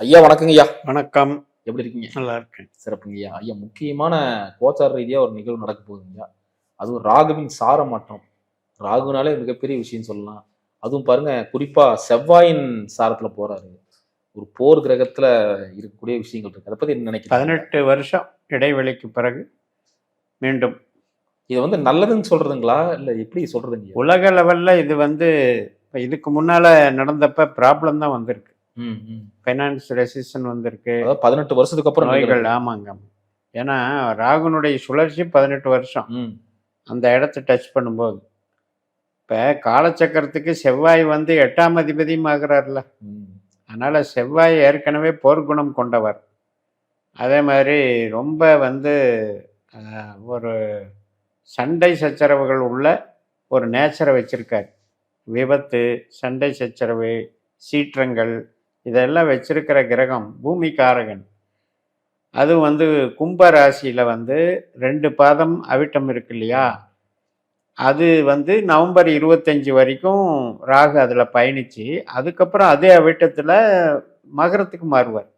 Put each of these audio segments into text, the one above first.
ஐயா வணக்கங்க ஐயா. வணக்கம். எப்படி இருக்கீங்க? நல்லா இருக்கேன். சிறப்புங்க ஐயா. ஐயா முக்கியமான கோச்சார ரீதியா ஒரு நிகழ்வு நடக்க போகுதுங்கய்யா. அதுவும் ராகுவின் சார மாற்றம். ராகுனாலே மிகப்பெரிய விஷயம் சொல்லலாம். அதுவும் பாருங்க குறிப்பா செவ்வாயின் சாரத்துல போறாரு. ஒரு போர் கிரகத்துல இருக்கக்கூடிய விஷயங்கள் இருக்கு. அத பத்தி என்ன நினைக்கிறீங்க? 18 வருஷம் இடைவெளிக்கு பிறகு மீண்டும் இது வந்து நல்லதுன்னு சொல்றதுங்களா? இல்ல எப்படி சொல்றதுங்கய்யா? உலக லெவல்ல இது இப்ப இதுக்கு முன்னால நடந்தப்ப ப்ராப்ளம் தான் வந்திருக்கு. ம், ம். ஃபைனான்ஸ் ரெசிஷன் வந்திருக்கு. அதாவது 18 வருஷத்துக்கு அப்புறம் நோய்கள். நிகழ்வு. ஆமாங்க. ஏன்னா ராகுனுடைய சுழற்சி 18 வருஷம் ம், அந்த இடத்த டச் பண்ணும்போது. இப்ப காலச்சக்கரத்துக்கு செவ்வாய் 8ஆம் அதிபதியும் ஆகிறார்ல. ம். அதனால செவ்வாய் ஏற்கனவே போர்க்குணம் கொண்டவர். அதே மாதிரி ரொம்ப ஒரு சண்டை சச்சரவுகள் உள்ள ஒரு நேச்சரை வச்சிருக்காரு. விபத்து, சண்டை சச்சரவு, சீற்றங்கள் இதெல்லாம் வச்சிருக்கிற கிரகம் பூமிகாரகன். அது கும்ப ராசியில 2 பாதம் அவிட்டம் இருக்கு இல்லையா, அது நவம்பர் 25 வரைக்கும் ராகு அதில் பயணிச்சு அதுக்கப்புறம் அதே அவிட்டத்தில் மகரத்துக்கு மாறுவார்.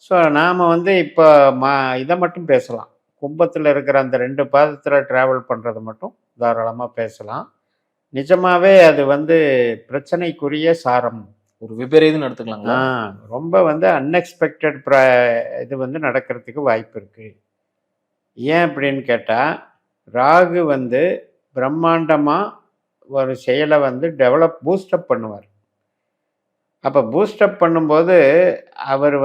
ஸோ நாம் இப்போ இதை மட்டும் பேசலாம். கும்பத்தில் இருக்கிற அந்த 2 பாதத்தில் ட்ராவல் பண்ணுறது மட்டும் தாராளமாக பேசலாம். நிஜமாவே அது பிரச்சனைக்குரிய சாரம். ஒரு விபரீதம் எடுத்துக்கலாங்களா? ரொம்ப அன்எக்ஸ்பெக்டட் இது நடக்கிறதுக்கு வாய்ப்பு இருக்கு. ஏன் அப்படின்னு கேட்டால், ராகு பிரம்மாண்டமாக ஒரு செயலை பூஸ்டப் பண்ணுவார். அப்போ பூஸ்டப் பண்ணும்போது அவர்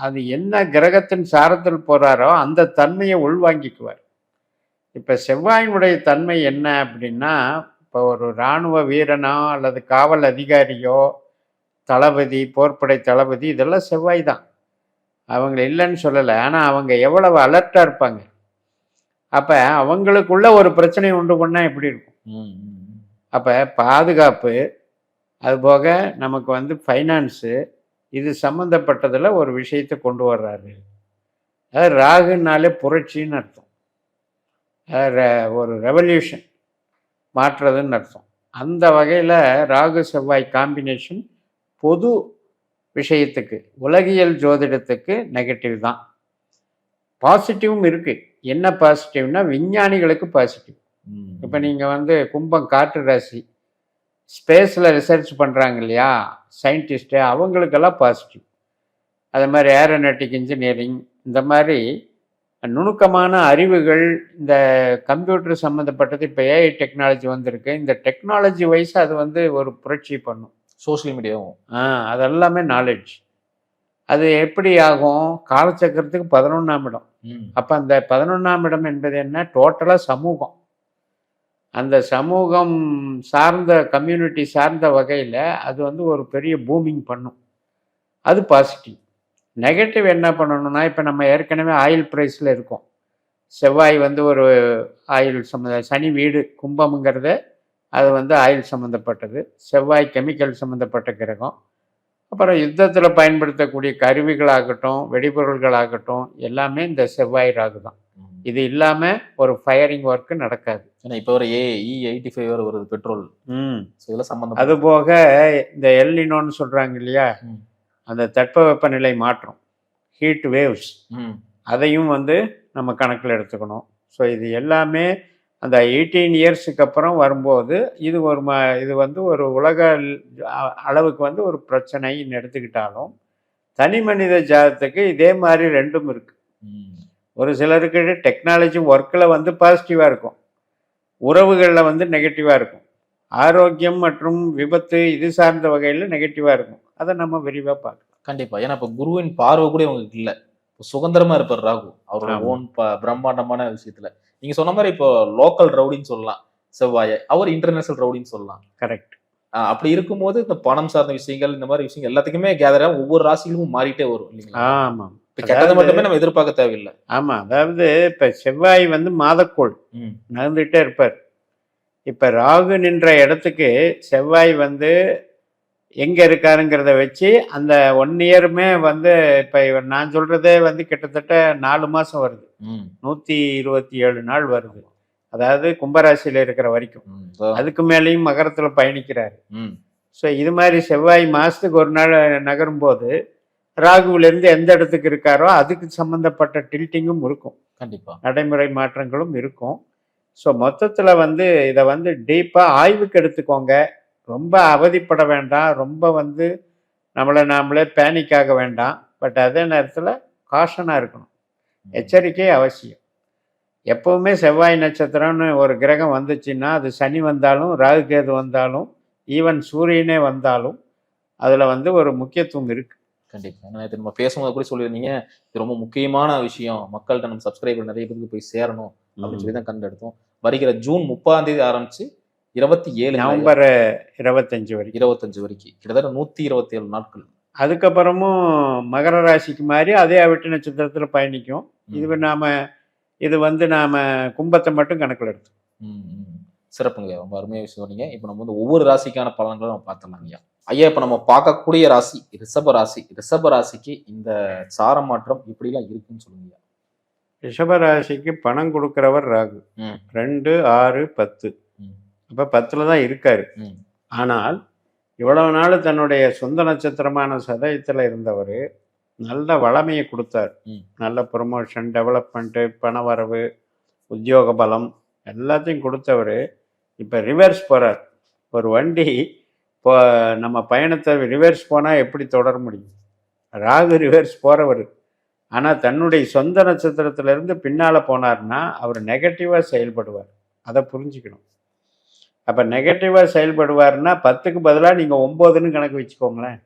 அது என்ன கிரகத்தின் சாரத்தில் போகிறாரோ அந்த தன்மையை உள்வாங்கிக்குவார். இப்போ செவ்வாயினுடைய தன்மை என்ன அப்படின்னா, இப்போ ஒரு இராணுவ வீரனோ அல்லது காவல் அதிகாரியோ, தளபதி, போர்ப்படை தளபதி, இதெல்லாம் செவ்வாய் தான். அவங்க இல்லைன்னு சொல்லலை. ஆனால் அவங்க எவ்வளவு அலர்ட்டாக இருப்பாங்க. அப்போ அவங்களுக்குள்ள ஒரு பிரச்சனை உண்டு பண்ணால் எப்படி இருக்கும்? அப்போ பாதுகாப்பு, அதுபோக நமக்கு ஃபைனான்ஸு, இது சம்மந்தப்பட்டதில் ஒரு விஷயத்தை கொண்டு வர்றாரு. அதாவது ராகுனாலே புரட்சின்னு அர்த்தம். ஒரு ரெவல்யூஷன், மாற்றுறதுன்னு அர்த்தம். அந்த வகையில் ராகு செவ்வாய் காம்பினேஷன் பொது விஷயத்துக்கு, உலகியல் ஜோதிடத்துக்கு நெகட்டிவ் தான். பாசிட்டிவும் இருக்குது. என்ன பாசிட்டிவ்னா, விஞ்ஞானிகளுக்கு பாசிட்டிவ். இப்போ நீங்கள் கும்பம் காற்று ராசி, ஸ்பேஸில் ரிசர்ச் பண்ணுறாங்க இல்லையா சயின்டிஸ்ட்டு, அவங்களுக்கெல்லாம் பாசிட்டிவ். அது மாதிரி ஏரோநாட்டிக் இன்ஜினியரிங், இந்த மாதிரி நுணுக்கமான அறிவுகள், இந்த கம்ப்யூட்டர் சம்மந்தப்பட்டது. இப்போ ஏஐ டெக்னாலஜி வந்திருக்கு. இந்த டெக்னாலஜி வைஸ் அது ஒரு புரட்சி பண்ணும். சோசியல் மீடியாவும் அதெல்லாமே நாலேஜ். அது எப்படி ஆகும்? காலச்சக்கரத்துக்கு 11ஆம் இடம். அப்போ அந்த 11ஆம் இடம் என்பது என்ன? டோட்டலாக சமூகம். அந்த சமூகம் சார்ந்த, கம்யூனிட்டி சார்ந்த வகையில் அது ஒரு பெரிய பூமிங் பண்ணும். அது பாசிட்டிவ். நெகட்டிவ் என்ன பண்ணணும்னா, இப்போ நம்ம ஏற்கனவே ஆயில் ப்ரைஸில் இருக்கோம். செவ்வாய் ஒரு ஆயில் சனி வீடு கும்பம்ங்கிறத, அது ஆயில் சம்மந்தப்பட்டது. செவ்வாய் கெமிக்கல் சம்மந்தப்பட்ட கிரகம். அப்புறம் யுத்தத்தில் பயன்படுத்தக்கூடிய கருவிகளாகட்டும், வெடிபொருள்களாகட்டும், எல்லாமே இந்த செவ்வாய் ராகு தான். இது இல்லாமல் ஒரு ஃபயரிங் ஒர்க்கு நடக்காது. ஏன்னா இப்போ ஒரு E85 வேறு வருது, பெட்ரோல். இதெல்லாம் சம்மந்தம். அதுபோக இந்த எல்னினோன்னு சொல்கிறாங்க இல்லையா, அந்த தட்பவெப்பநிலை மாற்றம், ஹீட் வேவ்ஸ், அதையும் நம்ம கணக்கில் எடுத்துக்கணும். ஸோ இது எல்லாமே அந்த 18 இயர்ஸுக்கு அப்புறம் வரும்போது இது ஒரு உலக அளவுக்கு ஒரு பிரச்சனைன்னு எடுத்துக்கிட்டாலும், தனி மனித ஜாதத்துக்கு இதே மாதிரி ரெண்டும் இருக்குது. ஒரு சிலருக்கு டெக்னாலஜி ஒர்க்கில் பாசிட்டிவாக இருக்கும், உறவுகளில் நெகட்டிவாக இருக்கும். ஆரோக்கியம் மற்றும் விபத்து இது சார்ந்த வகையில் நெகட்டிவாக இருக்கும். அதை நம்ம விரிவாக பார்க்கலாம். கண்டிப்பா. ஏன்னா இப்போ குருவின் பார்வை கூட இவங்களுக்கு இல்லை. சுதந்திரமா இருப்பார் ராகு, அவரோட ஓன் பிரம்மாண்டமான விஷயத்துல. நீங்க சொன்ன மாதிரி இப்போ லோக்கல் ரவுடின்னு சொல்லலாம் செவ்வாயை, அவர் இன்டர்நேஷனல் ரவுடின்னு சொல்லலாம். கரெக்ட். அப்படி இருக்கும்போது இந்த பணம் சார்ந்த விஷயங்கள், இந்த மாதிரி விஷயங்கள் எல்லாத்துக்குமே கேதரா ஒவ்வொரு ராசிகளும் மாறிட்டே வரும் இல்லைங்களா? ஆமாம். இப்போ கெட்டது மட்டுமே நம்ம எதிர்பார்க்க தேவையில்லை. ஆமா, அதாவது இப்போ செவ்வாய் மாதக்கோள் நகர்ந்துகிட்டே இருப்பார். இப்போ ராகு நின்ற இடத்துக்கு செவ்வாய் எங்கே இருக்காருங்கிறத வச்சு அந்த 1 இயருமே இப்போ நான் சொல்கிறதே கிட்டத்தட்ட 4 மாதம் வருது. 127 நாள் வருது. அதாவது கும்பராசியில் இருக்கிற வரைக்கும். அதுக்கு மேலேயும் மகரத்தில் பயணிக்கிறாரு. ஸோ இது மாதிரி செவ்வாய் மாதத்துக்கு ஒரு நாள் நகரும் போது ராகுவிலிருந்து எந்த இடத்துக்கு இருக்காரோ அதுக்கு சம்மந்தப்பட்ட டில்ட்டிங்கும் இருக்கும், கண்டிப்பா. நடைமுறை மாற்றங்களும் இருக்கும். ஸோ மொத்தத்தில் வந்து இதை வந்து டீப்பாக ஆய்வுக்கு எடுத்துக்கோங்க. ரொம்ப அவதிப்பட வேண்டாம், ரொம்ப வந்து நாமளே பேனிக் ஆக வேண்டாம். பட் அதே நேரத்தில் காஷனாக இருக்கணும், எச்சரிக்கை அவசியம். எப்பவுமே செவ்வாய் நட்சத்திரம்னு ஒரு கிரகம் வந்துச்சுன்னா, அது சனி வந்தாலும் ராகு கேது வந்தாலும் ஈவன் சூரியனே வந்தாலும் அதில் வந்து ஒரு முக்கியத்துவம் இருக்கு. கண்டிப்பா. நேற்று நம்ம பேசும்போது கூட சொல்லியிருந்தீங்க, இது ரொம்ப முக்கியமான விஷயம், மக்கள்கிட்ட நம்ம சப்ஸ்கிரைபர் நிறைய பேருக்கு போய் சேரணும் அப்படின்னு சொல்லி தான் கண்டெடுத்தோம். வருகிற ஜூன் 30 ஆரம்பிச்சு 27 நவம்பர் 25 வரைக்கும் 25 வரைக்கும் கிட்டத்தட்ட 127 நாட்கள். அதுக்கப்புறமும் மகர ராசிக்கு மாதிரி அதே அவிட்ட நட்சத்திரத்தில் பயணிக்கும். இது வந்து நாம கும்பத்தை மட்டும் கணக்கில் எடுத்தோம். சிறப்புங்க, ரொம்ப அருமையாக சொன்னீங்க. இப்போ நம்ம வந்து ஒவ்வொரு ராசிக்கான பலன்களும் நம்ம பார்த்துடலாம் ஐயா. ஐயா, இப்போ நம்ம பார்க்கக்கூடிய ராசி ரிஷப ராசி. ரிஷப ராசிக்கு இந்த சார மாற்றம் இப்படிலாம் இருக்குன்னு சொல்லுங்க. ரிஷப ராசிக்கு பணம் கொடுக்கிறவர் ராகு. 2, 6, 10. அப்போ 10ல் தான் இருக்காரு. ஆனால் இவ்வளவு நாள் தன்னுடைய சொந்த நட்சத்திரமான சதயத்தில் இருந்தவர் நல்ல வளமையை கொடுத்தார். நல்ல ப்ரொமோஷன், டெவலப்மெண்ட்டு, பண வரவு, உத்தியோக பலம் எல்லாத்தையும் கொடுத்தவர் இப்போ ரிவர்ஸ் போகிறார். ஒரு வண்டி இப்போ நம்ம பயணத்தை ரிவர்ஸ் போனால் எப்படி தொடர முடியும்? ராகு ரிவர்ஸ் போகிறவர், ஆனால் தன்னுடைய சொந்த நட்சத்திரத்திலிருந்து பின்னால் போனார்னா அவர் நெகட்டிவாக செயல்படுவார். அதை புரிஞ்சுக்கணும். அப்போ நெகட்டிவாக செயல்படுவார்னா 10க்கு பதிலாக நீங்கள் 9ன்னு கணக்கு வச்சுக்கோங்களேன்.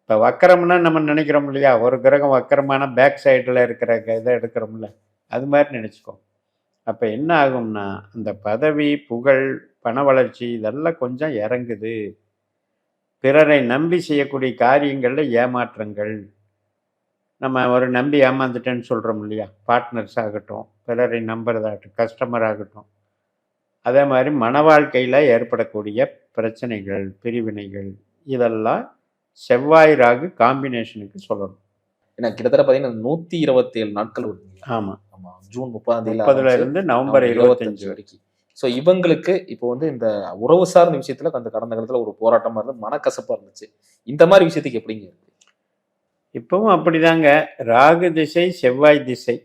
இப்போ வக்கரம்னா நம்ம நினைக்கிறோம் இல்லையா, ஒரு கிரகம் வக்கரமான பேக் சைடில் இருக்கிற இதை எடுக்கிறோம்ல, அது மாதிரி நினச்சிக்கோங்க. அப்போ என்ன ஆகும்னா அந்த பதவி, புகழ், பண வளர்ச்சி இதெல்லாம் கொஞ்சம் இறங்குது. பிறரை நம்பி செய்யக்கூடிய காரியங்களில் ஏமாற்றங்கள், நம்ம ஒரு நம்பி ஏமாந்துட்டேன்னு சொல்கிறோம் இல்லையா, பார்ட்னர்ஸ் ஆகட்டும், பிறரை நம்புறதாகட்டும், கஸ்டமர் ஆகட்டும், அதே மாதிரி மன வாழ்க்கையில் ஏற்படக்கூடிய பிரச்சனைகள், பிரிவினைகள், இதெல்லாம் செவ்வாய் ராகு காம்பினேஷனுக்கு சொல்லணும். ஏன்னா கிட்டத்தட்ட பார்த்தீங்கன்னா 127 நாட்கள் வருது. ஆமாம் ஆமாம், ஜூன் 30 இருந்து நவம்பர் 25 வரைக்கும். ஸோ இவங்களுக்கு இப்போ வந்து இந்த உறவு சார்ந்த விஷயத்துல அந்த கடந்த காலத்தில் ஒரு போராட்டமாக இருந்து மனக்கசப்பாக இருந்துச்சு. இந்த மாதிரி விஷயத்துக்கு எப்படிங்க இருக்கு? இப்பவும் அப்படிதாங்க. ராகு திசை, செவ்வாய் திசை,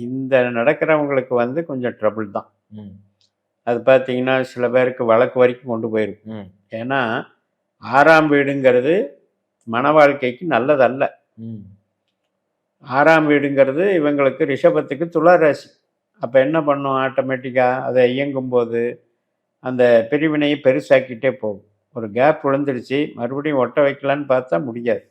இந்த நடக்கிறவங்களுக்கு வந்து கொஞ்சம் ட்ரபிள் தான். அது பார்த்தீங்கன்னா சில பேருக்கு வழக்கு வரைக்கும் கொண்டு போயிருக்கும். ஏன்னா 6ஆம் வீடுங்கிறது மன வாழ்க்கைக்கு நல்லதல்ல. 6ஆம் வீடுங்கிறது இவங்களுக்கு ரிஷபத்துக்கு துலா ராசி. அப்போ என்ன பண்ணும், ஆட்டோமேட்டிக்காக அதை இயங்கும்போது அந்த பிரிவினையை பெருசாக்கிட்டே போகும். ஒரு கேப் விழுந்துருச்சு, மறுபடியும் ஒட்ட வைக்கலான்னு பார்த்தா முடியாது.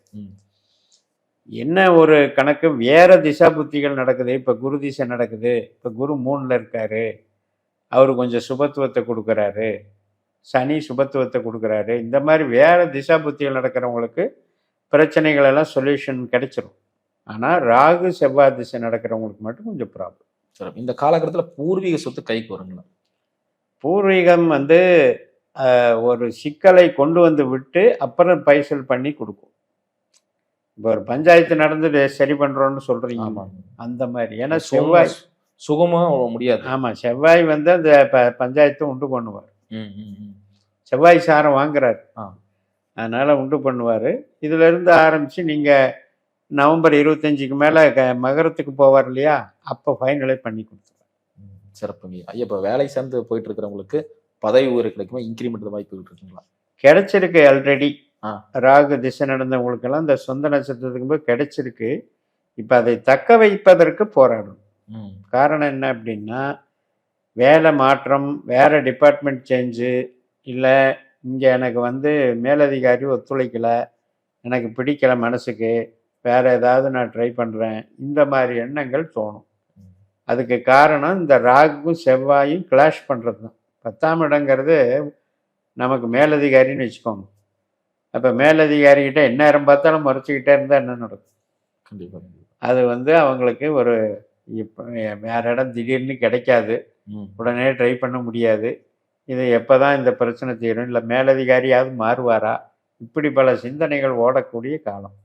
என்ன ஒரு கணக்கு, வேற திசா புத்திகள் நடக்குது. இப்போ குரு திசை நடக்குது, இப்போ குரு 3ல் இருக்காரு, அவர் கொஞ்சம் சுபத்துவத்தை கொடுக்குறாரு, சனி சுபத்துவத்தை கொடுக்குறாரு. இந்த மாதிரி வேற திசா புத்திகள் நடக்கிறவங்களுக்கு பிரச்சனைகள் எல்லாம் சொல்யூஷன் கிடைச்சிரும். ஆனால் ராகு செவ்வாய் திசை நடக்கிறவங்களுக்கு மட்டும் கொஞ்சம் ப்ராப்ளம். இந்த காலகட்டத்தில் பூர்வீக சொத்து கைக்கு வருங்களா? பூர்வீகம் வந்து ஒரு சிக்கலை கொண்டு வந்து விட்டு அப்புறம் பைசல் பண்ணி கொடுக்கும். இப்போ ஒரு பஞ்சாயத்து நடந்து சரி பண்ணுறோன்னு சொல்கிறீங்க, அந்த மாதிரி. ஏன்னா செவ்வாய் சுகமாக முடியாது. ஆமாம், செவ்வாய் வந்து அந்த பஞ்சாயத்தை உண்டு பண்ணுவார். செவ்வாய் சாரம் வாங்குறாரு, அதனால் உண்டு பண்ணுவார். இதிலிருந்து ஆரம்பித்து நீங்கள் நவம்பர் 25க்கு மேலே மகரத்துக்கு போவார் இல்லையா, அப்போ ஃபைனலே பண்ணி கொடுத்துருவார். சிறப்புங்க ஐயா. இப்போ வேலை சார்ந்து போயிட்டு இருக்கிறவங்களுக்கு பதவி உயர்வு கிடைக்குமா, இன்க்ரிமெண்ட் வாய்ப்புகள் இருக்குங்களா? கிடைச்சிருக்கு ஆல்ரெடி. ராகு திசை நடந்தவங்களுக்கெல்லாம் இந்த சொந்த நட்சத்திரத்துக்கு போய் கிடைச்சிருக்கு. இப்போ அதை தக்க வைப்பதற்கு போராடணும். காரணம் என்ன அப்படின்னா, வேலை மாற்றம், வேறு டிபார்ட்மெண்ட் சேஞ்சு, இல்லை இங்கே எனக்கு வந்து மேலதிகாரி ஒத்துழைக்கலை, எனக்கு பிடிக்கலை மனசுக்கு, வேறு ஏதாவது நான் ட்ரை பண்ணுறேன், இந்த மாதிரி எண்ணங்கள் தோணும். அதுக்கு காரணம் இந்த ராகுக்கும் செவ்வாயும் கிளாஷ் பண்ணுறது தான். 10ஆம் இடங்கிறது நமக்கு மேலதிகாரின்னு வச்சுக்கோங்க. அப்போ மேலதிகாரிகிட்ட எந்நேரம் பார்த்தாலும் மறைச்சிக்கிட்டே இருந்தால் என்ன நடக்கும்? கண்டிப்பாக அது வந்து அவங்களுக்கு ஒரு இப்போ வேற இடம் திடீர்னு கிடைக்காது, உடனே ட்ரை பண்ண முடியாது. இது எப்போ தான் இந்த பிரச்சனை தீரும், இல்லை மேலதிகாரியாவது மாறுவாரா, இப்படி பல சிந்தனைகள் ஓடக்கூடிய காலம்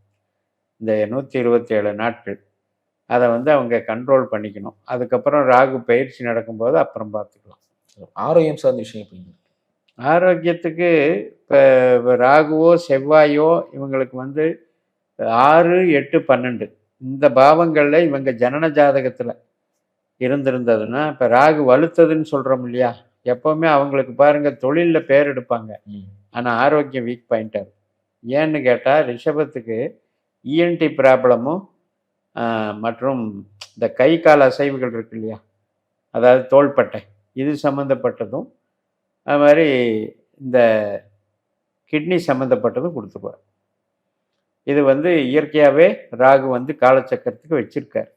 இந்த 127 நாட்கள். அதை வந்து அவங்க கண்ட்ரோல் பண்ணிக்கணும். அதுக்கப்புறம் ராகு பயிற்சி நடக்கும்போது அப்புறம் பார்த்துக்கலாம். ஆரோக்கியம் சார்ந்த விஷயம் எப்படிங்க? ஆரோக்கியத்துக்கு இப்போ ராகுவோ செவ்வாயோ இவங்களுக்கு வந்து 6, 8, 12 இந்த பாவங்கள்ல இவங்க ஜனன ஜாதகத்துல இருந்திருந்ததுன்னா, இப்ப ராகு வலுத்ததுன்னு சொல்றோம் இல்லையா? எப்பவுமே அவங்களுக்கு பாருங்க தொழில்ல பேர் எடுப்பாங்க. ஆனா ஆரோக்கியம் வீக் பாயிண்டா இருக்கும். ஏன்னு கேட்டா ரிஷபத்துக்கு இஎன்டி ப்ராப்ளமும் மற்றும் இந்த கை கால் அசைவுகள் இருக்கு இல்லையா? அதாவது தோள்பட்டை இது சம்மந்தப்பட்டதும் அது மாதிரி இந்த கிட்னி சம்மந்தப்பட்டதும் கொடுத்துருவார். இது வந்து இயற்கையாகவே ராகு வந்து காலச்சக்கரத்துக்கு வச்சிருக்கார்.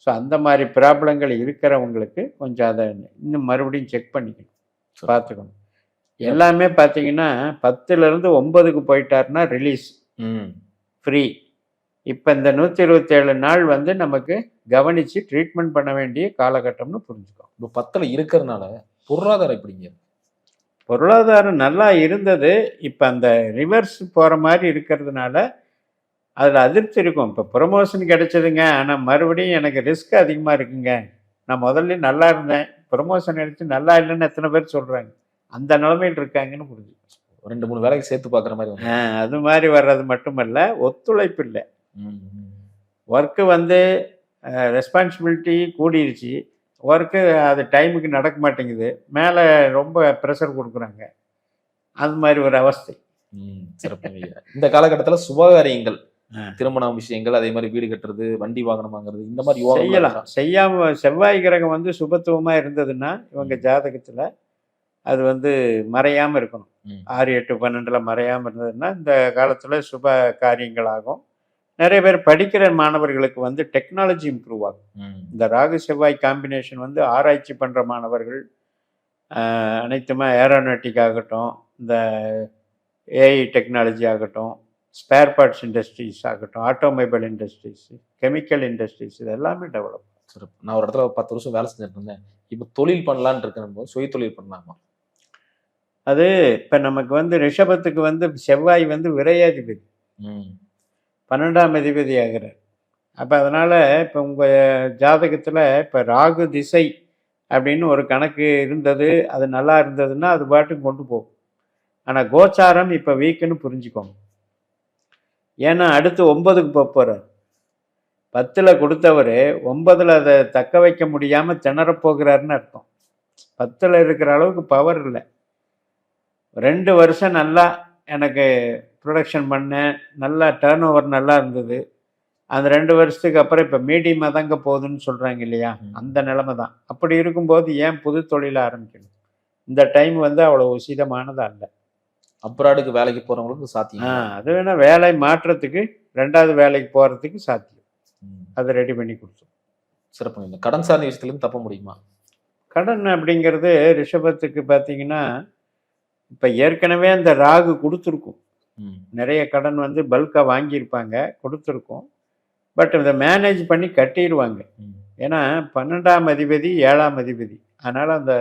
ஸோ அந்த மாதிரி ப்ராப்ளங்கள் இருக்கிறவங்களுக்கு கொஞ்சம் அதை இன்னும் மறுபடியும் செக் பண்ணிக்கணும், பார்த்துக்கணும். எல்லாமே பார்த்தீங்கன்னா 10லேருந்து 9க்கு போயிட்டாருன்னா ரிலீஸ் ஃப்ரீ. இப்போ இந்த 127 நாள் வந்து நமக்கு கவனித்து ட்ரீட்மெண்ட் பண்ண வேண்டிய காலகட்டம்னு புரிஞ்சுக்கோம். இப்போ 10ல் இருக்கிறதுனால பொருளாதாரம் எப்படிங்க? பொருளாதாரம் நல்லா இருந்தது. இப்போ அந்த ரிவர்ஸ் போகிற மாதிரி இருக்கிறதுனால அதில் அதிர்ச்சி இருக்கும். இப்போ ப்ரொமோஷன் கிடைச்சதுங்க, ஆனால் மறுபடியும் எனக்கு ரிஸ்க் அதிகமாக இருக்குங்க. நான் முதல்ல நல்லா இருந்தேன், ப்ரொமோஷன் எடுத்து நல்லா இல்லைன்னு எத்தனை பேர் சொல்கிறாங்க. அந்த நிலைமையில் இருக்காங்கன்னு புரிஞ்சு 2-3 வேலைக்கு சேர்த்து பார்க்குற மாதிரி. அது மாதிரி வர்றது மட்டுமல்ல, ஒத்துழைப்பு இல்லை. ஒர்க்கு வந்து ரெஸ்பான்சிபிலிட்டி கூடிருச்சு, ஒர்க்கு அது டைமுக்கு நடக்க மாட்டேங்குது, மேலே ரொம்ப ப்ரெஷர் கொடுக்குறாங்க. அது மாதிரி ஒரு அவஸ்தை. சிறப்பு. இந்த காலகட்டத்தில் சுபகாரியங்கள், திருமண விஷயங்கள், அதே மாதிரி வீடு கட்டுறது, வண்டி வாகனம் வாங்குறது, இந்த மாதிரி செய்யலாம். செய்யாம செவ்வாய் கிரகம் வந்து சுபத்துவமா இருந்ததுன்னா இவங்க ஜாதகத்துல அது வந்து மறையாம இருக்கணும். 6, 8, 12ல மறையாம இருந்ததுன்னா இந்த காலத்துல சுப காரியங்கள் ஆகும். நிறைய பேர் படிக்கிற மாணவர்களுக்கு வந்து டெக்னாலஜி இம்ப்ரூவ் ஆகும். இந்த ராகு செவ்வாய் காம்பினேஷன் வந்து ஆராய்ச்சி பண்ற மாணவர்கள் அனைத்துமே ஏரோநாட்டிக் ஆகட்டும், இந்த ஏஐ டெக்னாலஜி ஆகட்டும், ஸ்பேர் பார்ட்ஸ் இண்டஸ்ட்ரீஸ் ஆகட்டும், ஆட்டோமொபைல் இண்டஸ்ட்ரீஸ், கெமிக்கல் இண்டஸ்ட்ரீஸ், இது எல்லாமே டெவலப். சிறப்பு. நான் ஒரு இடத்துல 10 வருஷம் வேலை செஞ்சுட்டு இருந்தேன். இப்போ தொழில் பண்ணலான்னு இருக்கேன், சுய தொழில் பண்ணலாமா? அது இப்போ நமக்கு வந்து ரிஷபத்துக்கு வந்து செவ்வாய் வந்து விரையாதிபதி, 12ஆம் அதிபதி ஆகிறார். அப்போ அதனால் இப்போ உங்கள் ஜாதகத்தில் இப்போ ராகு திசை அப்படின்னு ஒரு கணக்கு இருந்தது, அது நல்லா இருந்ததுன்னா அது பாட்டுக்கு கொண்டு போகும். ஆனால் கோச்சாரம் இப்போ வீக்குன்னு புரிஞ்சுக்கோங்க. ஏன்னா அடுத்து 9க்கு போகிறார். 10ல் கொடுத்தவர் 9ல் அதை தக்க வைக்க முடியாமல் திணறப்போகிறாருன்னு அர்த்தம். 10ல் இருக்கிற அளவுக்கு பவர் இல்லை. 2 வருஷம் நல்லா எனக்கு ப்ரொடக்ஷன் பண்ணேன், நல்லா டேர்ன் ஓவர் நல்லா இருந்தது. அந்த 2 வருஷத்துக்கு அப்புறம் இப்போ மீடியமாக தாங்க போகுதுன்னு சொல்கிறாங்க இல்லையா? அந்த நிலைமை தான். அப்படி இருக்கும்போது ஏன் புது தொழிலை ஆரம்பிக்கணும்? இந்த டைம் வந்து அவ்வளோ உசிதமானது அல்ல. அப்ராடுக்கு வேலைக்கு போகிறவங்களுக்கு சாத்தியம். அது வேணால் வேலை மாற்றத்துக்கு 2வது வேலைக்கு போகிறதுக்கு சாத்தியம். அதை ரெடி பண்ணி கொடுத்தோம். சிறப்பு. இந்த கடன் சார்ந்த விஷயத்துலேருந்து தப்ப முடியுமா? கடன் அப்படிங்கிறது ரிஷபத்துக்கு பார்த்தீங்கன்னா இப்போ ஏற்கனவே அந்த ராகு கொடுத்துருக்கும். நிறைய கடன் வந்து பல்காக வாங்கியிருப்பாங்க, கொடுத்துருக்கோம். பட் இதை மேனேஜ் பண்ணி கட்டிடுவாங்க. ஏன்னா 12ஆம் அதிபதி 7ஆம் அதிபதி, அதனால் அந்த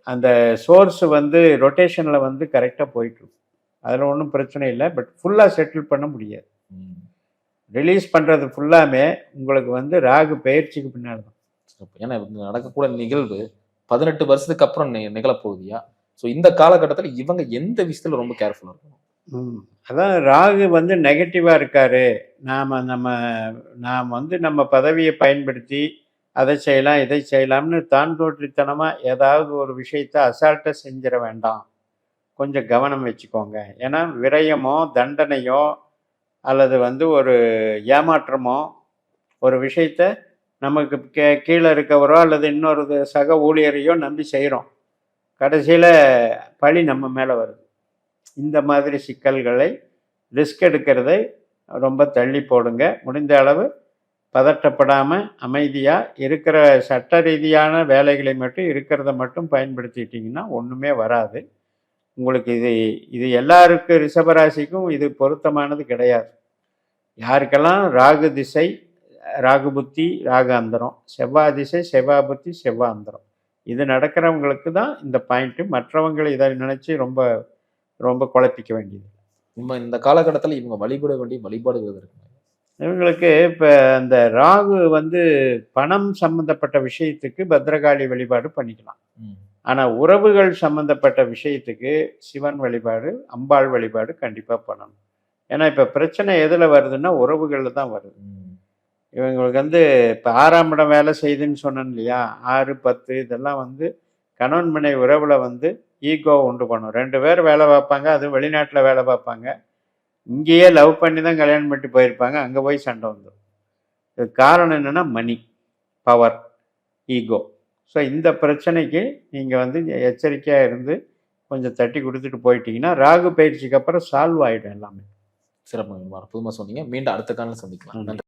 அந்த சோர்ஸ் வந்து ரொட்டேஷனில் வந்து கரெக்டாக போயிட்டுருக்கும். அதில் ஒன்றும் பிரச்சனை இல்லை. பட் ஃபுல்லாக செட்டில் பண்ண முடியாது. ரிலீஸ் பண்ணுறது ஃபுல்லாமே உங்களுக்கு வந்து ராகு பயிற்சிக்கு பின்னாடி தான். ஏன்னா நடக்கக்கூடிய நிகழ்வு 18 வருஷத்துக்கு அப்புறம் நிகழப்போகுதியா? ஸோ இந்த காலகட்டத்தில் இவங்க எந்த விஷயத்தில் ரொம்ப கேர்ஃபுல்லாக இருக்கணும்? அதான் ராகு வந்து நெகட்டிவாக இருக்காரு. நாம் வந்து நம்ம பதவியை பயன்படுத்தி அதை செய்யலாம் இதை செய்யலாம்னு தான் தோற்றித்தனமாக ஏதாவது ஒரு விஷயத்தை அசால்ட்டாக செஞ்சிட வேண்டாம், கொஞ்சம் கவனம் வச்சுக்கோங்க. ஏன்னா விரயமோ தண்டனையோ அல்லது வந்து ஒரு ஏமாற்றமோ ஒரு விஷயத்த நமக்கு கீழே இருக்கவரோ அல்லது இன்னொரு சக ஊழியரையோ நம்பி செய்கிறோம், கடைசியில் பழி நம்ம மேலே வருது. இந்த மாதிரி சிக்கல்களை ரிஸ்க் எடுக்கிறதை ரொம்ப தள்ளி போடுங்க. முடிந்த அளவு பதட்டப்படாமல் அமைதியாக இருக்கிற சட்ட ரீதியான வேலைகளை மட்டும் இருக்கிறத மட்டும் பயன்படுத்திட்டிங்கன்னா ஒன்றுமே வராது உங்களுக்கு. இது எல்லாருக்கும் ரிஷபராசிக்கும் இது பொருத்தமானது கிடையாது. யாருக்கெல்லாம் ராகு திசை ராகு புத்தி ராகு அந்தரம், செவ்வாய் திசை செவ்வாய் புத்தி செவ்வாய் அந்தரம், இது நடக்கிறவங்களுக்கு தான் இந்த பாயிண்ட்டு. மற்றவங்களை இதை நினச்சி ரொம்ப ரொம்ப குழப்பிக்க வேண்டியது. இந்த காலகட்டத்தில் இவங்க வழிபட வேண்டிய வழிபாடுகள் இருக்கு. இவங்களுக்கு இப்போ அந்த ராகு வந்து பணம் சம்மந்தப்பட்ட விஷயத்துக்கு பத்ரகாளி வழிபாடு பண்ணிக்கலாம். ஆனால் உறவுகள் சம்மந்தப்பட்ட விஷயத்துக்கு சிவன் வழிபாடு அம்பாள் வழிபாடு கண்டிப்பாக பண்ணணும். ஏன்னா இப்போ பிரச்சனை எதில் வருதுன்னா உறவுகளில் தான் வருது. இவங்களுக்கு வந்து இப்போ 6ஆம் இடம் வேலை செய்யுதுன்னு சொன்னேன் இல்லையா, 6, 10 இதெல்லாம் வந்து கணவன் மனைவி உறவில் வந்து ஈகோ உண்டு பண்ணும். 2 பேர் வேலை பார்ப்பாங்க, அதுவும் வெளிநாட்டில் வேலை பார்ப்பாங்க. இங்கேயே லவ் பண்ணி தான் கல்யாணம் பண்ணிட்டு போயிருப்பாங்க, அங்கே போய் சண்டை வந்துடும். இதுக்கு காரணம் என்னென்னா மணி, பவர், ஈகோ. ஸோ இந்த பிரச்சனைக்கு நீங்கள் வந்து எச்சரிக்கையாக இருந்து கொஞ்சம் தட்டி கொடுத்துட்டு போயிட்டீங்கன்னா ராகு பயிற்சிக்கு அப்புறம் சால்வ் ஆகிடும் எல்லாமே. சிறப்பு, அற்புதமாக சொன்னீங்க. மீண்டும் அடுத்த காலம் சந்திக்கலாம். நன்றி.